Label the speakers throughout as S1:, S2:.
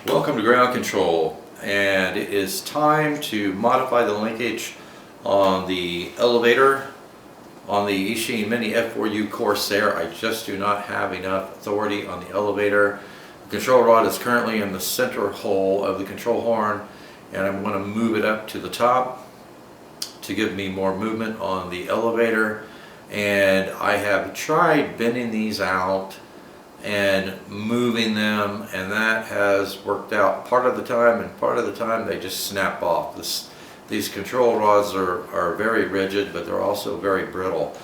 S1: Welcome to ground control, and it is time to modify the linkage on the elevator on the Eachine Mini F4U Corsair. I just do not have enough authority on the elevator. The control rod is currently in the center hole of the control horn, and I'm going to move it up to the top to give me more movement on the elevator. And I have tried bending these out and moving them, and that has worked out part of the time, and part of the time they just snap off. These control rods are very rigid, but they're also very brittle.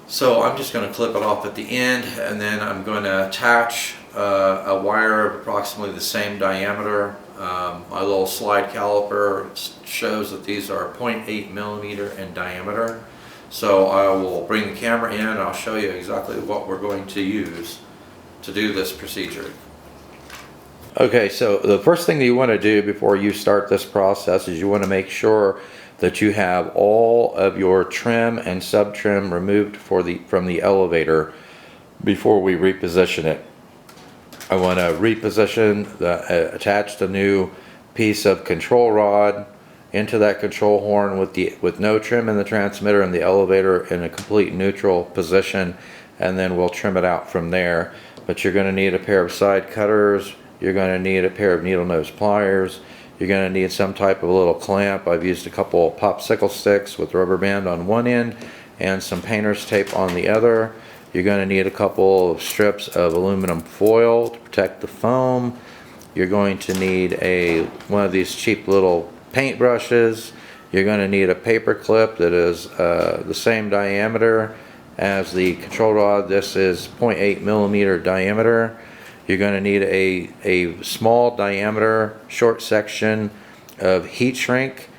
S1: So I'm just going to clip it off at the end, and then I'm going to attach a wire of approximately the same diameter. My little slide caliper shows that these are 0.8 millimeter in diameter. So I will bring the camera in and I'll show you exactly what we're going to use to do this procedure. Okay, so the first thing that you want to do before you start this process is you want to make sure that you have all of your trim and sub trim removed from the elevator before we reposition it. I want to reposition, attach the new piece of control rod into that control horn with no trim in the transmitter and the elevator in a complete neutral position, and then we'll trim it out from there. But you're going to need a pair of side cutters, you're going to need a pair of needle nose pliers, you're going to need some type of a little clamp. I've used a couple of popsicle sticks with rubber band on one end and some painter's tape on the other. You're going to need a couple of strips of aluminum foil to protect the foam. You're going to need one of these cheap little paint brushes. You're going to need a paper clip that is the same diameter as the control rod. This is 0.8 millimeter diameter. You're going to need a small diameter short section of heat shrink.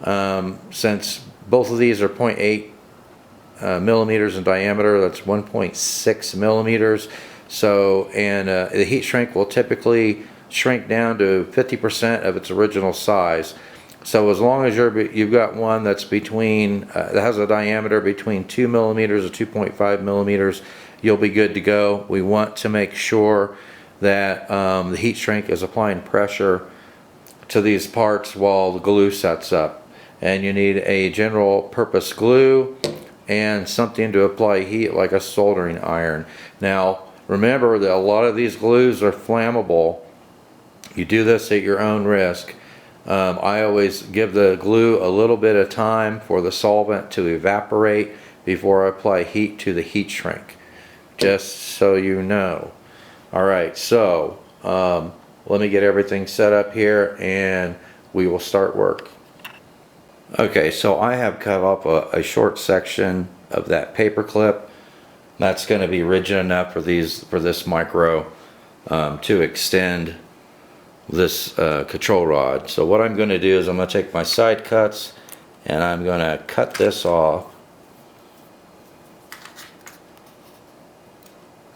S1: Since both of these are 0.8 millimeters in diameter, that's 1.6 millimeters. So, and the heat shrink will typically shrink down to 50% of its original size. So as long as you've got one that's that has a diameter between 2 millimeters or 2.5 millimeters, you'll be good to go. We want to make sure that the heat shrink is applying pressure to these parts while the glue sets up. And you need a general purpose glue and something to apply heat like a soldering iron. Now remember that a lot of these glues are flammable. You do this at your own risk. I always give the glue a little bit of time for the solvent to evaporate before I apply heat to the heat shrink, just so you know. Alright, so let me get everything set up here and we will start work. Okay, so I have cut off a short section of that paper clip. That's going to be rigid enough for this micro to extend this control rod. So what I'm going to do is I'm going to take my side cuts and I'm going to cut this off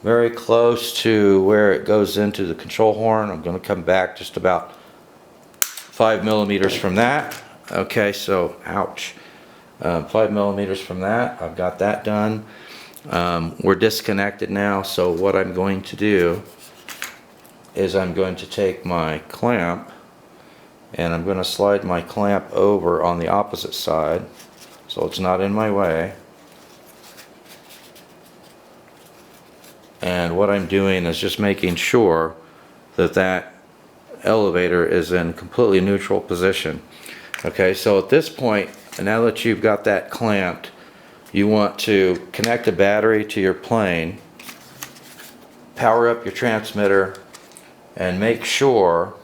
S1: very close to where it goes into the control horn. I'm going to come back just about 5 millimeters from that. Okay, so ouch, 5 millimeters from that. I've got that done. We're disconnected now, so what I'm going to do is I'm going to take my clamp and I'm going to slide my clamp over on the opposite side so it's not in my way. And what I'm doing is just making sure that that elevator is in completely neutral position. Okay, so at this point, now that you've got that clamped, you want to connect a battery to your plane, power up your transmitter, and make sure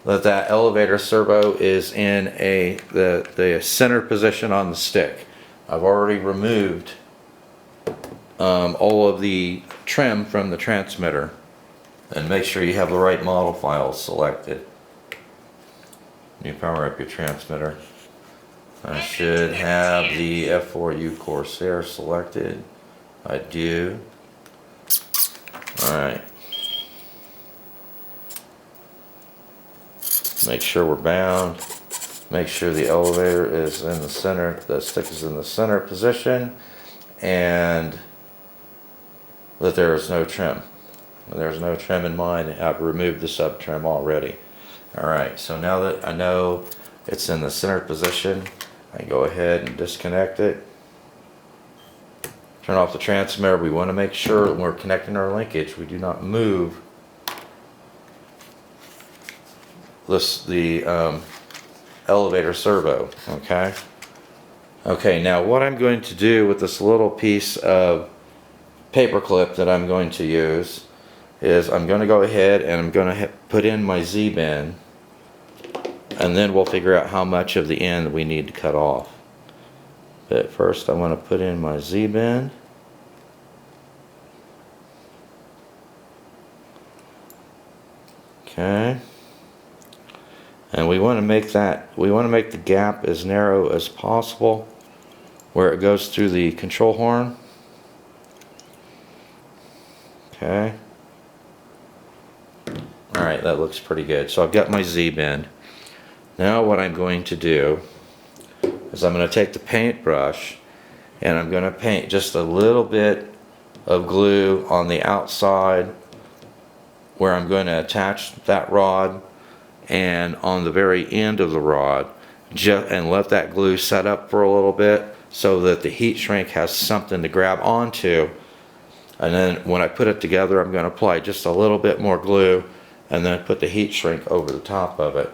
S1: that that elevator servo is in the center position on the stick. I've already removed all of the trim from the transmitter, and make sure you have the right model files selected. You power up your transmitter. I should have the F4U Corsair selected. I do. Alright. Make sure we're bound. Make sure the elevator is in the center, the stick is in the center position, and that there is no trim. There's no trim in mine. I've removed the sub trim already. Alright, so now that I know it's in the center position, I go ahead and disconnect it. Turn off the transmitter. We want to make sure when we're connecting our linkage, we do not move the elevator servo. Okay. Okay, now what I'm going to do with this little piece of paper clip that I'm going to use is I'm going to go ahead and I'm going to put in my Z-bend, and then we'll figure out how much of the end we need to cut off. But first I want to put in my Z-bend. Okay. And we want to make the gap as narrow as possible where it goes through the control horn. Okay. Alright, that looks pretty good. So I've got my Z-bend. Now what I'm going to do is I'm going to take the paintbrush and I'm going to paint just a little bit of glue on the outside where I'm going to attach that rod, and on the very end of the rod, and let that glue set up for a little bit so that the heat shrink has something to grab onto. And then when I put it together, I'm going to apply just a little bit more glue and then put the heat shrink over the top of it.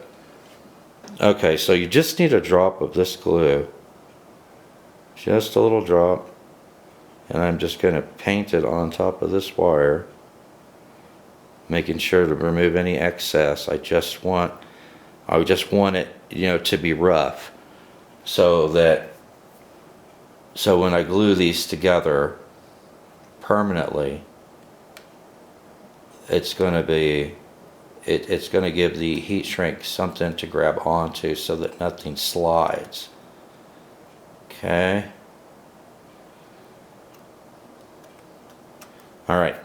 S1: Okay, so you just need a drop of this glue, just a little drop, and I'm just going to paint it on top of this wire, making sure to remove any excess. I just want it, you know, to be rough, so when I glue these together permanently, it's going to give the heat shrink something to grab onto so that nothing slides. Okay. All right.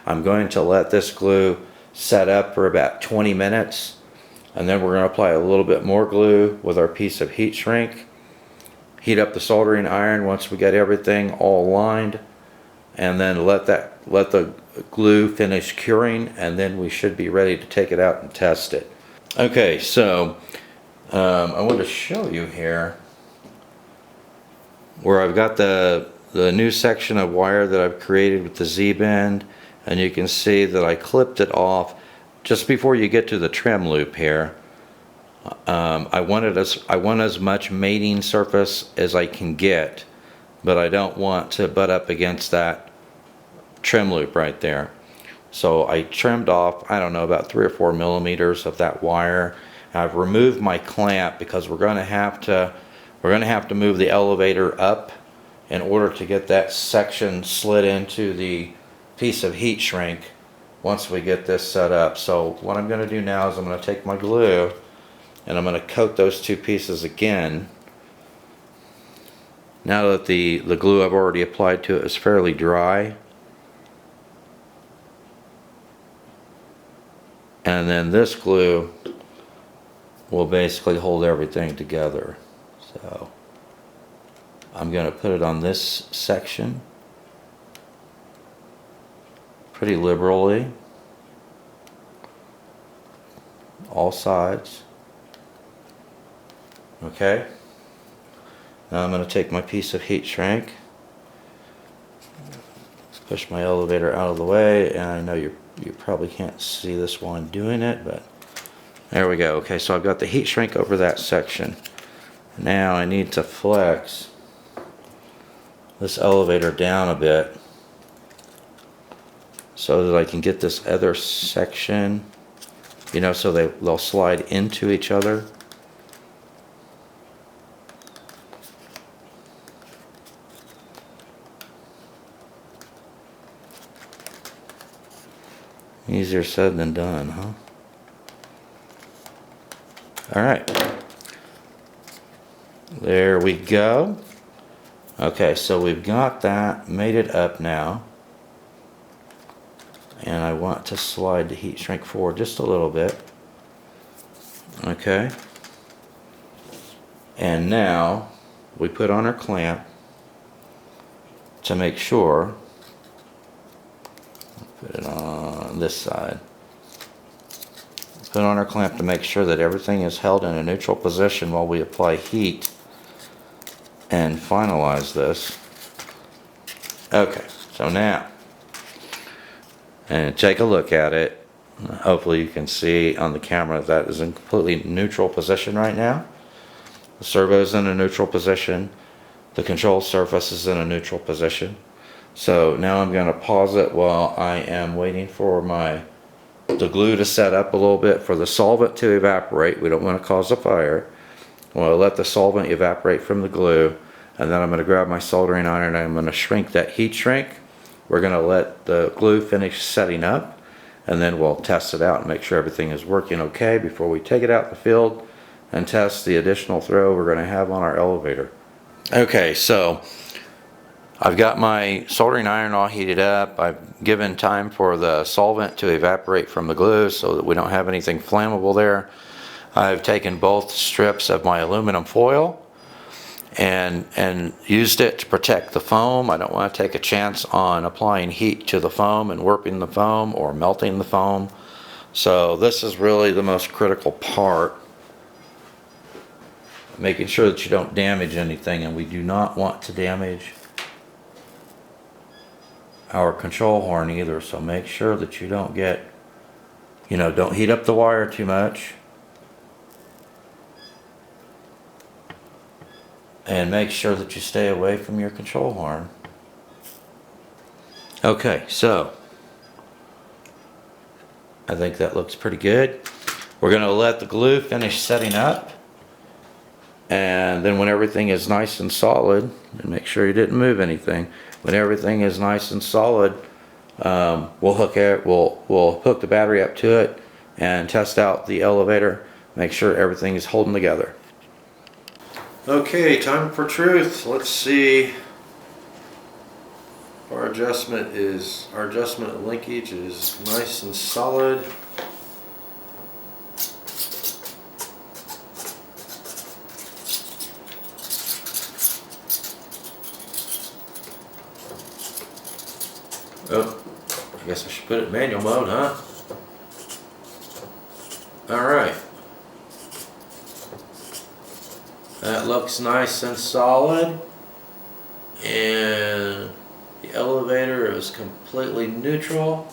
S1: I'm going to let this glue set up for about 20 minutes, and then we're going to apply a little bit more glue with our piece of heat shrink. Heat up the soldering iron once we get everything all lined, and then let the glue finish curing, and then we should be ready to take it out and test it. Okay, so I want to show you here where I've got the new section of wire that I've created with the Z-bend, and you can see that I clipped it off just before you get to the trim loop here. I want as much mating surface as I can get, but I don't want to butt up against that trim loop right there. So I trimmed off, I don't know, about 3 or 4 millimeters of that wire. I've removed my clamp because we're going to have to move the elevator up in order to get that section slid into the piece of heat shrink once we get this set up. So what I'm going to do now is I'm going to take my glue and I'm going to coat those two pieces again. Now that the glue I've already applied to it is fairly dry, and then this glue will basically hold everything together. So I'm going to put it on this section pretty liberally, all sides. Okay, now I'm going to take my piece of heat shrink, push my elevator out of the way, and I know you probably can't see this while I'm doing it, but there we go. Okay, so I've got the heat shrink over that section. Now I need to flex this elevator down a bit so that I can get this other section, you know, so they'll slide into each other. Easier said than done, huh? Alright. There we go. Okay, so we've got that mated up now. And I want to slide the heat shrink forward just a little bit. Okay. And now we put on our clamp to make sure. Put it on on this side. Put on our clamp to make sure that everything is held in a neutral position while we apply heat and finalize this. Okay, so now, and take a look at it. Hopefully you can see on the camera that is in completely neutral position right now. The servo is in a neutral position. The control surface is in a neutral position. So now I'm going to pause it while I am waiting for the glue to set up a little bit for the solvent to evaporate. We don't want to cause a fire. We'll let the solvent evaporate from the glue, and then I'm going to grab my soldering iron and I'm going to shrink that heat shrink. We're going to let the glue finish setting up, and then we'll test it out and make sure everything is working okay before we take it out in the field and test the additional throw we're going to have on our elevator. Okay, so I've got my soldering iron all heated up. I've given time for the solvent to evaporate from the glue so that we don't have anything flammable there. I've taken both strips of my aluminum foil and used it to protect the foam. I don't want to take a chance on applying heat to the foam and warping the foam or melting the foam. So this is really the most critical part. Making sure that you don't damage anything, and we do not want to damage our control horn either, so make sure that you don't get, don't heat up the wire too much, and make sure that you stay away from your control horn. Okay, so I think that looks pretty good. We're going to let the glue finish setting up. And then when everything is nice and solid, and make sure you didn't move anything, when everything is nice and solid, we'll hook the battery up to it and test out the elevator, make sure everything is holding together. Okay, time for truth. Let's see. Our adjustment linkage is nice and solid. Oh, I guess I should put it in manual mode, huh? Alright. That looks nice and solid. And the elevator is completely neutral.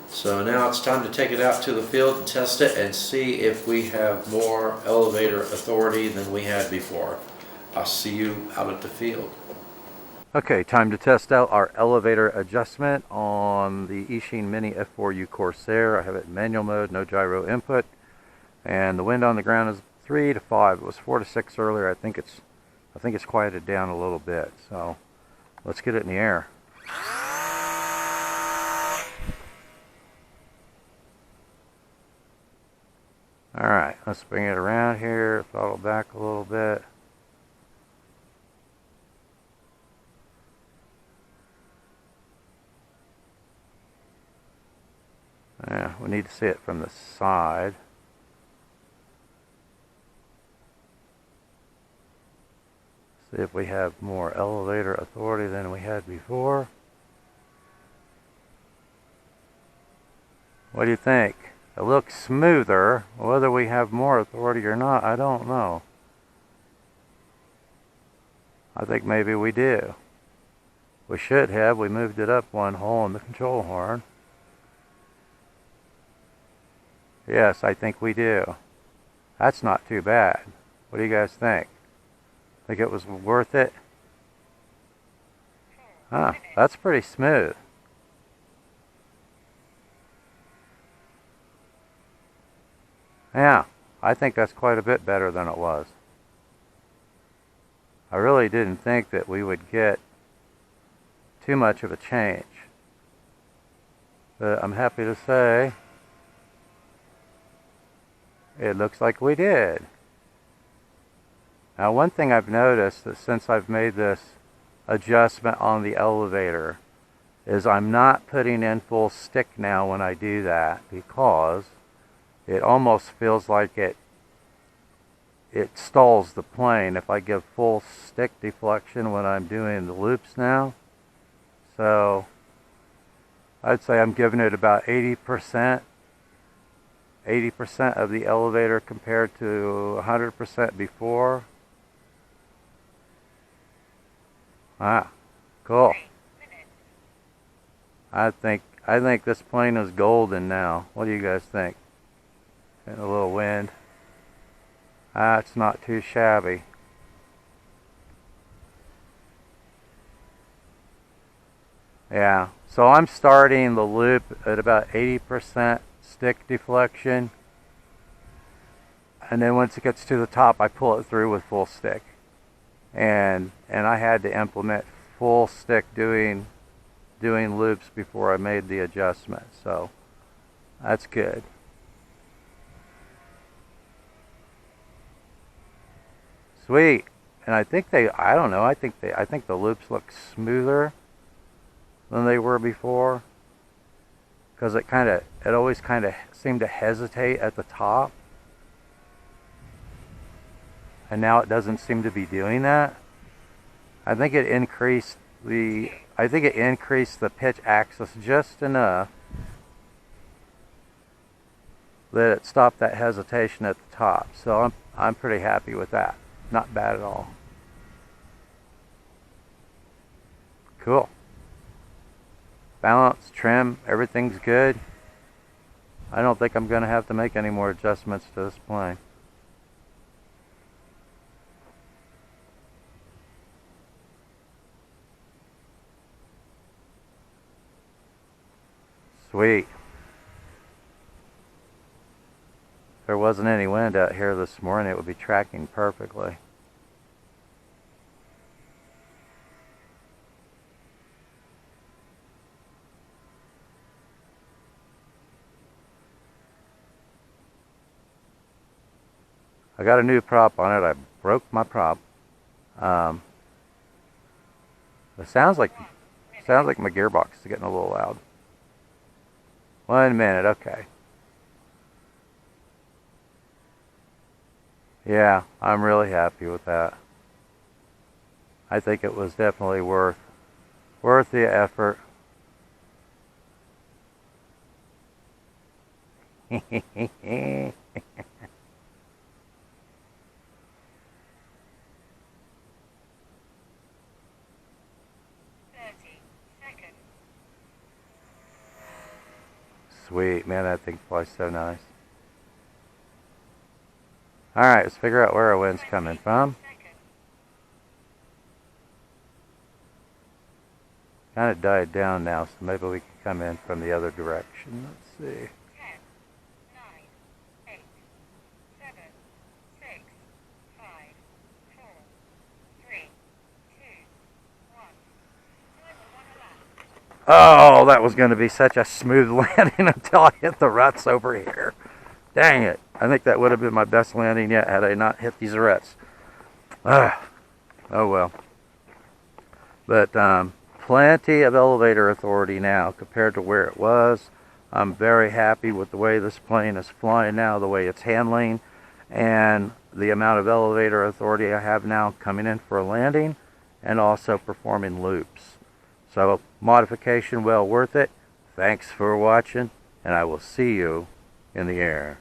S1: So now it's time to take it out to the field and test it and see if we have more elevator authority than we had before. I'll see you out at the field. Okay, time to test out our elevator adjustment on the Eachine Mini F4U Corsair. I have it in manual mode, no gyro input, and the wind on the ground is 3 to 5. It was 4 to 6 earlier. I think it's quieted down a little bit. So let's get it in the air. All right, let's bring it around here, throttle back a little bit. Yeah, we need to see it from the side. See if we have more elevator authority than we had before. What do you think? It looks smoother. Whether we have more authority or not, I don't know. I think maybe we do. We should have. We moved it up one hole in the control horn. Yes, I think we do. That's not too bad. What do you guys think? Think it was worth it? Huh, that's pretty smooth. Yeah, I think that's quite a bit better than it was. I really didn't think that we would get too much of a change. But I'm happy to say it looks like we did. Now, one thing I've noticed that since I've made this adjustment on the elevator is I'm not putting in full stick now when I do that, because it almost feels like it stalls the plane if I give full stick deflection when I'm doing the loops now. So
S2: I'd say I'm giving it about 80%. 80% of the elevator compared to 100% before. Ah, cool. I think this plane is golden now. What do you guys think? Getting a little wind. Ah, it's not too shabby. Yeah, so I'm starting the loop at about 80% stick deflection, and then once it gets to the top I pull it through with full stick, and I had to implement full stick doing loops before I made the adjustment, so that's good. Sweet. And I think I don't know, I think the loops look smoother than they were before, because it always kind of seemed to hesitate at the top, and now it doesn't seem to be doing that. I think it increased the pitch axis just enough that it stopped that hesitation at the top. So I'm pretty happy with that. Not bad at all. Cool. Balance, trim, everything's good. I don't think I'm going to have to make any more adjustments to this plane. Sweet. If there wasn't any wind out here this morning, it would be tracking perfectly. I got a new prop on it. I broke my prop. It sounds like my gearbox is getting a little loud. 1 minute, okay. Yeah, I'm really happy with that. I think it was definitely worth the effort. Sweet, man, that thing flies so nice. Alright, let's figure out where our wind's coming from. Kind of died down now, so maybe we can come in from the other direction. Let's see.
S3: 10, 9, 8, 7, 6, 5, 4, 3, 2, 1.
S2: Oh, that was going to be such a smooth landing until I hit the ruts over here. Dang it. I think that would have been my best landing yet had I not hit these ruts. Oh well. But plenty of elevator authority now compared to where it was. I'm very happy with the way this plane is flying now, the way it's handling, and the amount of elevator authority I have now coming in for a landing and also performing loops. So modification well worth it. Thanks for watching, and I will see you in the air.